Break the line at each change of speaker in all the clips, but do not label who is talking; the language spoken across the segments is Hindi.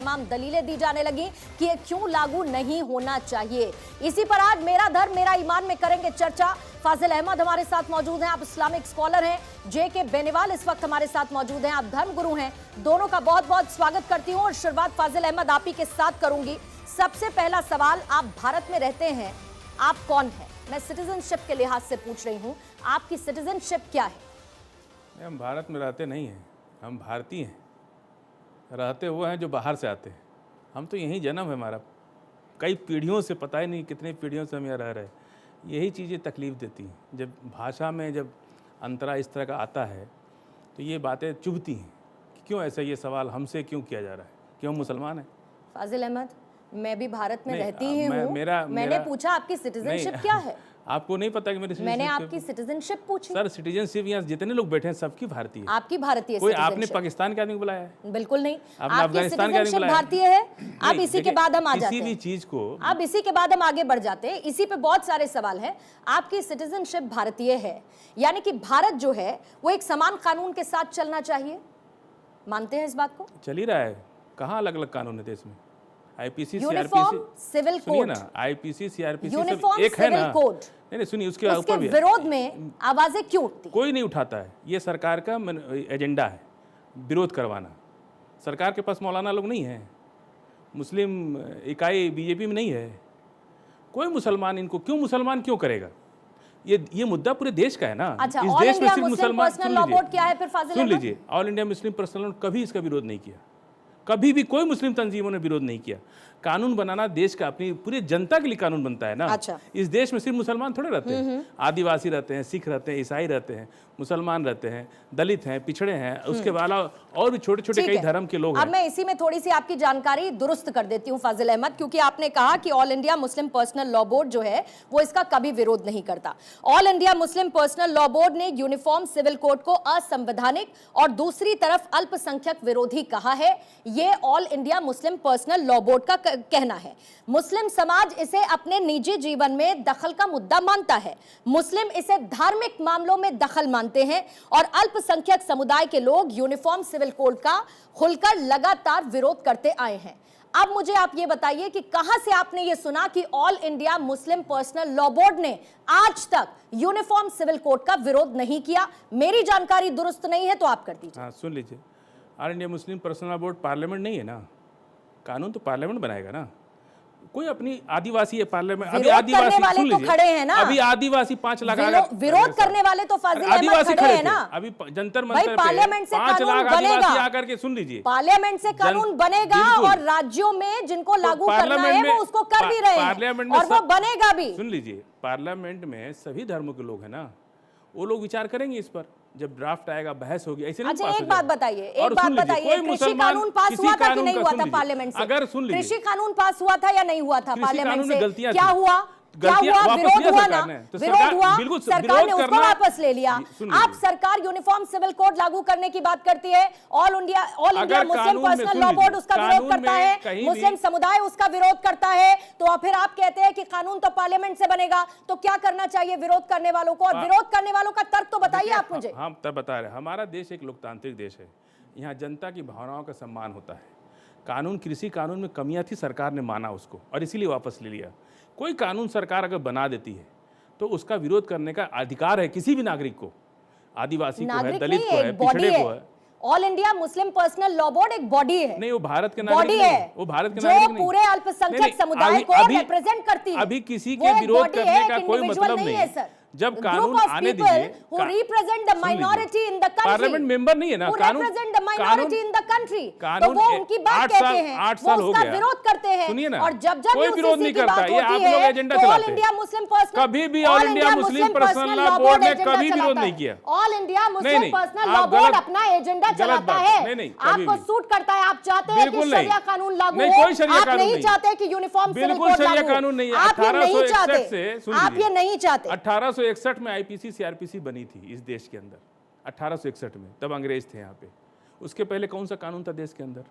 तमाम दलीलें दी जाने लगी कि ये क्यों लागू नहीं होना चाहिए। इसी पर आज मेरा धर्म मेरा ईमान में करेंगे चर्चा। फाजिल अहमद हमारे साथ मौजूद हैं, आप इस्लामिक स्कॉलर हैं। जे.के. बेनीवाल इस वक्त हमारे साथ मौजूद हैं, आप धर्म गुरु हैं। दोनों का बहुत बहुत स्वागत करती हूं और शुरुआत फाजिल अहमद आप ही के साथ करूंगी। सबसे पहला सवाल, आप भारत में रहते हैं, आप कौन हैं? मैं सिटीजनशिप के लिहाज से पूछ रही हूं, आपकी सिटीजनशिप क्या है?
हम भारत में रहते नहीं हैं, हम भारतीय हैं। रहते हुए हैं जो बाहर से आते हैं। हम तो यहीं जन्म है हमारा, कई पीढ़ियों से, पता ही नहीं कितने पीढ़ियों से हम यहाँ रह रहे हैं। यही चीज़ें तकलीफ देती हैं। जब भाषा में जब अंतरा इस तरह का आता है तो ये बातें चुभती हैं कि क्यों ऐसा ये सवाल हमसे क्यों किया जा रहा है, क्यों हम मुसलमान हैं।
फाजिल अहमद, मैं भी भारत में रहती ही हूँ। मैंने पूछा आपकी सिटीजनशिप क्या है?
आपको नहीं पता कि मेरी
मैंने आपकी सिटीजनशिप पूछी।
सर सिटीजनशिप यहाँ जितने लोग बैठे हैं सबकी भारतीय है।
आपकी भारतीय
कोई आपने पाकिस्तान के आदमी को बुलाया है?
बिल्कुल नहीं।
आपने अफगानिस्तान के आदमी को बुलाया?
भारतीय है। अब इसी के बाद हम आ जाते हैं,
किसी भी चीज को
अब इसी के बाद हम आगे बढ़ जाते हैं। इसी पे बहुत सारे सवाल हैं। आपकी सिटीजनशिप भारतीय है, यानी कि भारत जो है वो एक समान कानून के साथ चलना चाहिए, मानते हैं इस बात को?
चल ही रहा है। कहाँ अलग अलग कानून है देश में? आईपीसी,
यूनिफॉर्म सिविल कोड
ना, आईपीसी, सीआरपीसी
यूनिफॉर्म
एक है ना।
कोड।
नहीं सुनिए, उसके ऊपर भी
विरोध में आवाजें क्यों उठती?
कोई नहीं उठाता है। ये सरकार का एजेंडा है विरोध करवाना। सरकार के पास मौलाना लोग नहीं है, मुस्लिम इकाई बीजेपी में नहीं है। कोई मुसलमान इनको क्यों मुसलमान क्यों करेगा? ये मुद्दा पूरे देश का है ना।
अच्छा,
इस देश में सिर्फ मुसलमान।
सुन
लीजिए, all India Muslim personal law कभी इसका विरोध नहीं किया, कभी भी कोई मुस्लिम तंजीमों ने विरोध नहीं किया। कानून बनाना देश का, अपनी पूरी जनता के लिए कानून बनता है ना।
अच्छा।
इस देश में सिर्फ मुसलमान थोड़े रहते हैं, आदिवासी रहते हैं, सिख रहते हैं, ईसाई रहते हैं, मुसलमान रहते हैं, दलित हैं, पिछड़े हैं, उसके अलावा और भी छोटे छोटे कई धर्म के लोग हैं।
अब मैं इसी में थोड़ी सी आपकी जानकारी दुरुस्त कर देती हूँ फाजिल अहमद, क्योंकि आपने कहा कि all India Muslim personal law board जो है वो इसका कभी विरोध नहीं करता। All India Muslim personal law board ने यूनिफॉर्म सिविल कोड को असंवैधानिक और दूसरी तरफ अल्पसंख्यक विरोधी कहा है। ये all India Muslim personal law board का कहना है। मुस्लिम समाज इसे अपने निजी जीवन में दखल का मुद्दा मानता है। मुस्लिम इसे धार्मिक मामलों में दखल मानते हैं और अल्पसंख्यक समुदाय के लोग यूनिफॉर्म सिविल कोड का खुलकर लगातार विरोध करते आए हैं। अब मुझे आप ये बताइए कि कहां से आपने ये सुना कि all India Muslim personal law board ने आज तक यूनिफॉर्म सिविल कोड का विरोध नहीं किया? मेरी जानकारी दुरुस्त नहीं है तो आप कर दीजिए।
हाँ, सुन लीजिए, all India Muslim personal law board parliament नहीं है ना। कानून तो पार्लियामेंट बनाएगा ना। कोई अपनी आदिवासी है पार्लियामेंट, अभी आदिवासी
वाले तो खड़े हैं ना,
अभी आदिवासी 5 लाख
विरोध करने वाले तो फाजिल अहमद खड़े हैं ना।
अभी जंतर मंतर पे
पार्लियामेंट से
5 लाख
बनेगा,
आदिवासी आकर के, सुन लीजिए,
पार्लियामेंट से कानून बनेगा और राज्यों में जिनको लागू करना है वो उसको कर भी रहे हैं और वो बनेगा भी।
सुन लीजिए, पार्लियामेंट में सभी धर्मों के लोग हैं ना, वो लोग विचार करेंगे इस पर। जब ड्राफ्ट आएगा बहस होगी, ऐसे नहीं।
अच्छा, एक बात बताइए, कृषि कानून पास हुआ था कि नहीं हुआ था पार्लियामेंट से?
अगर सुन लीजिए,
कृषि कानून पास हुआ था या नहीं हुआ था पार्लियामेंट से? क्या हुआ?
विरोध
हुआ ना, विरोध हुआ, सरकार ने उसको वापस ले लिया। आप सरकार यूनिफॉर्म सिविल कोड लागू करने की बात करती है, all India Muslim personal law board उसका विरोध करता है, मुस्लिम समुदाय उसका विरोध करता है, तो फिर आप कहते हैं कि कानून तो पार्लियामेंट से बनेगा। तो क्या करना चाहिए विरोध करने वालों को? और विरोध करने वालों का तर्क तो बताइए आप मुझे।
हम तब बता रहे हैं, हमारा देश एक लोकतांत्रिक देश है, यहाँ जनता की भावनाओं का सम्मान होता है। कानून, कृषि कानून में कमियां थी, सरकार ने माना उसको और इसीलिए वापस ले लिया। कोई कानून सरकार अगर बना देती है तो उसका विरोध करने का अधिकार है किसी भी नागरिक को, आदिवासी को है, दलित को है, पिछड़े को है।
All India Muslim personal law board एक बॉडी है।
नहीं, वो भारत के नागरिक नहीं है, वो भारत के नागरिक नहीं,
जो पूरे अल्पसंख्यक समुदाय को रिप्रेजेंट करती है।
अभी किसी के विरोध करने का कोई मतलब नहीं है सर। जब कानून आने दीजिए, पार्लियामेंट मेंबर नहीं है ना, कानून
तो वो उनकी बात कहते हैं,
8 साल हो गया,
विरोध करते हैं।
सुनिए ना,
और जब
कोई विरोध नहीं करता, ये आप लोग एजेंडा चलाते हैं। कभी भी all India Muslim personal law board ने कभी विरोध नहीं किया।
All India Muslim personal law board अपना एजेंडा चलाता है, आपको सूट करता है। आप चाहते हैं कि शरिया कानून लागू हो, आप नहीं चाहते कि यूनिफॉर्म सिविल कोड लागू हो।
शरिया कानून नहीं है,
आप ये नहीं चाहते,
आप
ये नहीं चाहते।
1861 में आईपीसी सीआरपीसी बनी थी इस देश के अंदर, 1861 में, तब अंग्रेज थे यहाँ पे। उसके पहले कौन सा कानून था देश के अंदर?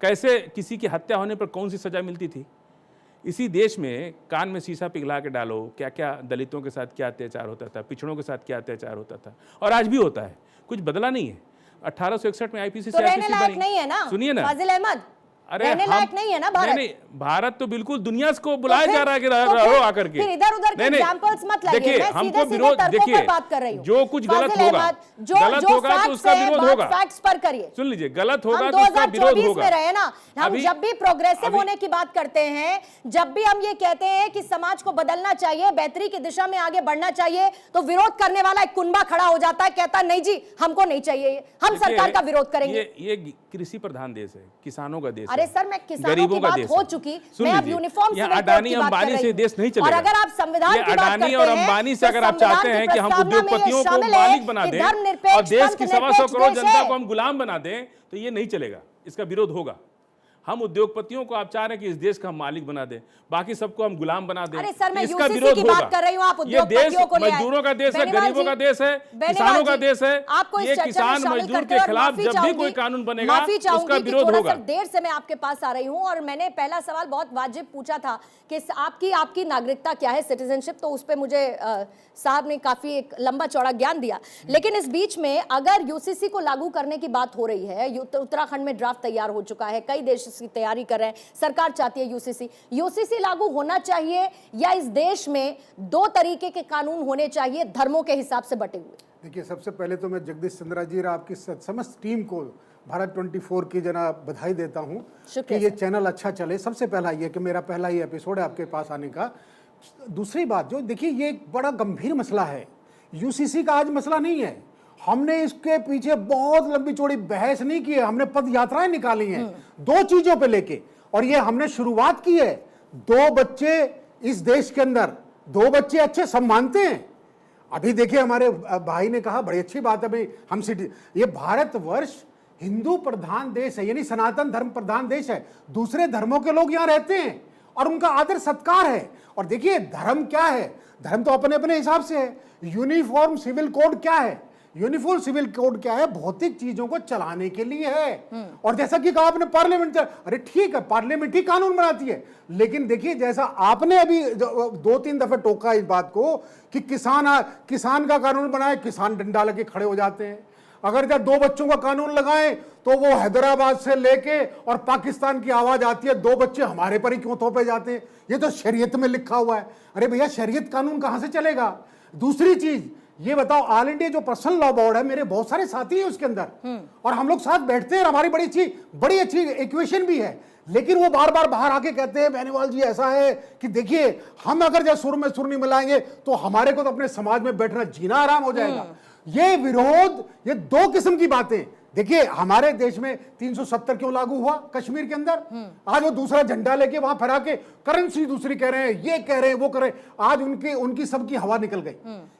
कैसे किसी की हत्या होने पर कौन सी सजा मिलती थी? इसी देश में कान में शीशा पिघला के डालो, क्या क्या दलितों के साथ क्या अत्याचार होता था, पिछड़ों के साथ क्या अत्याचार होता था, और आज भी होता है, कुछ बदला नहीं है। 1861 में आईपीसी
तो रहने लायक नहीं है ना,
सुनिए ना
फाजिल अहमद, रहने लायक नहीं है ना भारत।
नहीं, भारत तो बिल्कुल दुनिया को बुलाया जा रहा है कि
तो
रहो आकर के।
फिर इधर-उधर के एग्जांपल्स मत लाइए।
देखिए,
मैं
हमको
सीधे-सीधे
विरोध,
तर्कों
देखिए,
पर बात कर रही हूं।
जो कुछ गलत
फाजिल
होगा,
अहमद,
गलत
जो
होगा तो
facts
उसका
है,
विरोध
बात
होगा।
फैक्ट्स पर करिए।
सुन लीजिए, गलत होगा
हम
तो उसका विरोध
2024
होगा।
में रहे ना, हम
अभी-
जब भी प्रोग्रेसिव
अभी-
होने की बात करते हैं, जब भी हम ये कहते हैं कि समाज को बदलना चाहिए, बेहतरी की दिशा में आगे बढ़ना चाहिए, तो विरोध करने वाला एक कुनबा खड़ा हो जाता है, कहता है नहीं जी हमको नहीं चाहिए, हम सरकार का विरोध करेंगे।
ये कृषि प्रधान देश है, किसानों का देश है।
अरे सर, मैं किसानों
गरीबों
की
का
बात
देश
हो
है।
चुकी,
सुन
मैं अब
लीजिए,
यूनिफॉर्म
यहाँ
सिविल कोड
अडानी
की बात कर
अंबानी
रही
से
हूं।
देश नहीं
और
चलेगा।
अगर आप संविधान
ये
की बात
अडानी
करते
और
हैं,
अंबानी से
तो
अगर आप
संविधान
चाहते
की
हैं कि हम
प्रस्तावना में ये
उद्योगपतियों को
शामिल है
मालिक बना
कि
दें
धर्मनिरपेक्ष
और देश की
पंथ
125 करोड़
निरपेक्ष
जनता
देश
को
है।
हम गुलाम बना दें, तो ये नहीं चलेगा। इसका विरोध होगा। हम उद्योगपतियों को आप चाह रहे हैं कि इस देश का हम मालिक बना दें, बाकी सबको हम गुलाम बना दें।
अरे सर, मैं
इसका
यूसीसी
विरोध
की
होगा।
बात कर रही हूं, आप
ये देश
उद्योगपतियों को ले आए।
मजदूरों का देश है,
बेनीवाल
गरीबों
जी,
का देश है,
बेनीवाल
किसानों का
जी,
देश है।
आपको इस
ये
चर्चा में
किसान
शामिल
मजदूर
करते
के
हुए
खिलाफ
माफी
जब भी
चाहूंगी-
कोई कानून बनेगा,
माफी चाहूंगी
उसका
कि
विरोध
थोड़ा
होगा।
सा देर से मैं आपके पास आ रही हूं और मैंने पहला सवाल बहुत वाजिब पूछा था कि आपकी नागरिकता क्या है, सिटीजनशिप, तो उस पर मुझे साहब ने काफी एक लंबा चौड़ा ज्ञान दिया। लेकिन इस बीच में अगर यूसीसी को लागू करने की बात हो रही है, उत्तराखंड में ड्राफ्ट तैयार हो चुका है, कई देश इसकी तैयारी कर रहे हैं, सरकार चाहती है यूसीसी लागू होना चाहिए, या इस देश में दो तरीके के कानून होने चाहिए धर्मों के हिसाब से बटे हुए?
देखिए, सबसे पहले तो मैं जगदीश चंद्रा जी और आपकी समस्त टीम को भारत 24 की जना बधाई देता हूं कि ये चैनल अच्छा चले। सबसे पहला ये कि मेरा पहला ही एपिसोड है आपके पास आने का। दूसरी बात, जो देखिए ये एक बड़ा गंभीर मसला है, यूसीसी का आज मसला नहीं है। हमने इसके पीछे बहुत लंबी चौड़ी बहस नहीं की है, हमने पद यात्राएं निकाली हैं दो चीजों पे लेके, और ये हमने शुरुआत की है। दो बच्चे इस देश के अंदर, दो बच्चे अच्छे, सब मानते हैं। अभी देखिए, हमारे भाई ने कहा बड़ी अच्छी बात है भाई, हम ये भारतवर्ष हिंदू प्रधान देश है, यानी सनातन धर्म प्रधान देश है। दूसरे धर्मों के लोग यहाँ रहते हैं और उनका आदर सत्कार है। और देखिए, धर्म क्या है, धर्म तो अपने अपने हिसाब से है। यूनिफॉर्म सिविल कोड क्या है, यूनिफॉर्म सिविल कोड क्या है, भौतिक चीजों को चलाने के लिए है। और जैसा कि कहा आपने पार्लियामेंट, अरे ठीक है, पार्लियामेंट ही कानून बनाती है, लेकिन देखिए जैसा आपने अभी 2-3 दफे टोका इस बात को कि किसान का कानून बनाए, किसान डंडा लगे खड़े हो जाते हैं। अगर जब दो बच्चों का कानून लगाएं तो वो हैदराबाद से लेके और पाकिस्तान की आवाज आती है, दो बच्चे हमारे पर ही क्यों थोपे जाते हैं, ये तो शरीयत में लिखा हुआ है। अरे भैया, शरीयत कानून कहां से चलेगा? दूसरी चीज ये बताओ, ऑल इंडिया जो पर्सनल लॉ बोर्ड है, मेरे बहुत सारे साथी हैं उसके अंदर, और हम लोग साथ बैठते हैं, हमारी बड़ी अच्छी इक्वेशन भी है। लेकिन वो बार बार बाहर आके कहते हैं बेनीवाल जी ऐसा है कि देखिए, हम अगर जब सुर में सुर नहीं मिलाएंगे तो हमारे को तो अपने समाज में बैठना जीना आराम हो जाएगा। ये विरोध, ये दो किस्म की बातें। देखिए, हमारे देश में 370 क्यों लागू हुआ कश्मीर के अंदर? आज वो दूसरा झंडा लेके वहां फहरा के करेंसी दूसरी कह रहे हैं, ये कह रहे हैं, वो कह रहे हैं। आज उनकी सबकी हवा निकल गई,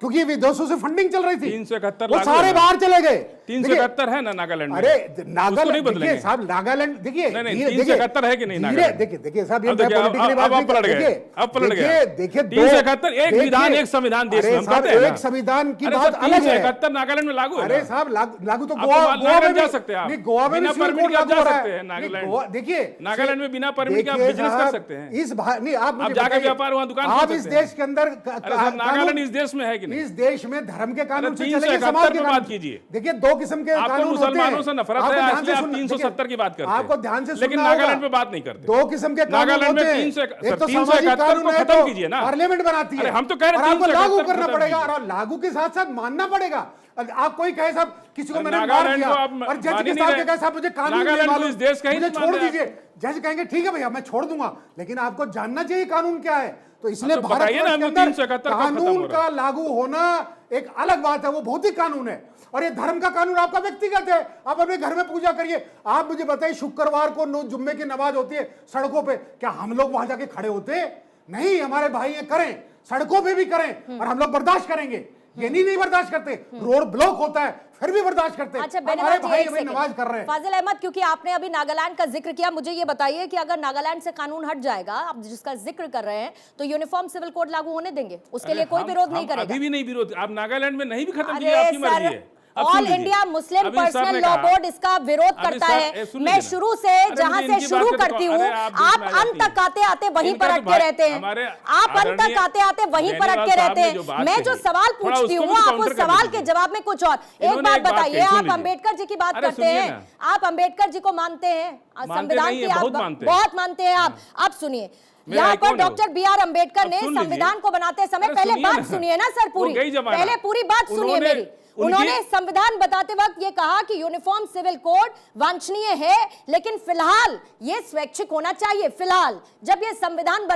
क्योंकि विदेशों से फंडिंग चल रही थी।
371
वो सारे बाहर चले गए।
371 है ना नागालैंड में?
अरे
नागालैंड,
देखिए साहब, नागालैंड देखिए,
371 है कि नहीं नागालैंड?
देखिए साहब, ये
अब देखिए,
पॉलिटिकली बात
अब पलट गए, अब पलट गए।
देखिए
371 एक विधान एक संविधान देश में, हम कहते हैं ना।
एक संविधान की
अरे
बात
सर,
अलग है।
371 नागालैंड में लागू है।
अरे साहब, लागू तो
आप
गोवा
नागालैंड
में
जा सकते हैं आप।
नहीं, गोवा में
बिना
भी सिविल
परमिट
कोड
के आप
लागू
जा
हो रहा
सकते हैं
है।
नागालैंड।
देखिए,
नागालैंड में बिना परमिट के आप
देखिए
बिजनेस कर
साहब,
सकते हैं।
इस नहीं, आप मुझे
जाके
बताइए,
व्यापार वहां दुकान खोल
आप इस
सकते हैं।
देश के अंदर
अरे सर, नागालैंड इस देश में है कि नहीं?
इस देश में धर्म के कानून से
371
चलेंगे, समाज के
पे बात
कानून।
कीजिए।
देखिए, दो किस्म के
आपको
कानून होते हैं।
मुसलमानों से नफरत
आपको
है,
ध्यान
इसलिए
से
आप
सुन-
370 की बात करते हैं।
आपको ध्यान से
लेकिन
सुनना
नागालैंड
होगा।
पे बात नहीं करते।
दो किस्म के कानून
नागालैंड में
होते हैं।
371
एक तो
371
सामाजिक कानून
को
है,
खत्म
तो
कीजिए ना।
पार्लियामेंट बनाती है।
अरे हम तो कह रहे हैं
और आपको
371
लागू करना
खत्म
पड़ेगा,
कीजिए।
और लागू के साथ साथ मानना पड़ेगा। आप कोई कहे साहब किसी को
अरे
मैंने मार
नागालैंड
दिया
को आप
और जज
मान
के
ही नहीं
साहब
रहे।
कहे साहब मुझे कानून नहीं
नागालैंड को
मालूम,
इस देश का ही
मुझे
नहीं
छोड़
मान रहे
दीजिए। जज कहेंगे ठीक है भैया, मैं छोड़ दूंगा, लेकिन आपको जानना चाहिए कानून क्या है। तो इसलिए
तो
भारत
बताइए ना,
के
हमको
अंदर
371 कब खत्म हो
कानून
रहा
का लागू होना एक अलग बात है, वो भौतिक कानून है। और ये धर्म का कानून आपका व्यक्तिगत है, आप अपने घर में पूजा करिए। आप मुझे बताइए, शुक्रवार को जुम्मे की नमाज होती है सड़कों पे, क्या हम लोग वहां जाके खड़े होते? नहीं, हमारे भाई ये करें, सड़कों पे भी करें, और हम लोग बर्दाश्त करेंगे। ये नहीं बर्दाश्त करते, रोड ब्लॉक होता है फिर भी बर्दाश्त करते।
अच्छा,
हमारे भाई अभी नमाज कर रहे हैं।
फाजिल अहमद, क्योंकि आपने अभी नागालैंड का जिक्र किया, मुझे ये बताइए कि अगर नागालैंड से कानून हट जाएगा, आप जिसका जिक्र कर रहे हैं, तो यूनिफॉर्म सिविल कोड लागू होने देंगे? उसके लिए कोई विरोध नहीं करेगा?
अभी भी नहीं विरोध। आप नागालैंड में नहीं भी खत्म
अरे
कीजिए, आपकी
सर,
मर्जी है। अब
ऑल
सुन लीजिए।
इंडिया मुस्लिम
अभी सर
पर्सनल
ने
लॉ
कहा-
बोर्ड इसका विरोध
अभी
करता
सर,
है।
सुन
मैं
लीजिए ना।
शुरू से
अरे
जहां
मुझे
से
इनकी
शुरू
बात पे
करती
तो-
हूँ,
अरे आप बीच
आप
में आ
अंत
जाती
तक आते आते वहीं
इनका
पर
तो
अटके
भाई-
रहते हैं।
हमारे
आप अंत तक
आदरणीय
आते आते वहीं पर
बेनीवाल
अटके
साहब
रहते
ने जो
हैं।
बात
मैं जो
कही,
सवाल
थोड़ा
पूछती
उसको
हूँ
भी
आप
काउंटर
उस
कर
सवाल
दीजिए।
के जवाब में कुछ और। एक
इन्होंने
बात
एक बात
बताइए,
कही, सुन
आप
लीजिए।
अंबेडकर जी की बात
अरे
करते
सुनिए
हैं,
ना।
आप अंबेडकर जी को मानते हैं, संविधान
नहीं
की
है,
आप
बहुत मानते हैं।
बहुत मानते हैं आप। अब सुनिए,
मेरा
यहाँ पर
आइकॉन है वो।
Doctor B R. अंबेडकर
अब
ने
सुन लीजिए।
संविधान को बनाते समय
अरे
पहले
सुनिए
बात
ना।
सुनिए ना सर, पूरी
वो गई जमाना।
पहले पूरी बात सुनिए
उन्होंने-
मेरी। उन्होंने
उनकी-
संविधान बताते वक्त ये कहा कि यूनिफॉर्म सिविल कोड वांछनीय है, लेकिन फिलहाल ये स्वैच्छिक होना चाहिए। फिलहाल जब ये संविधान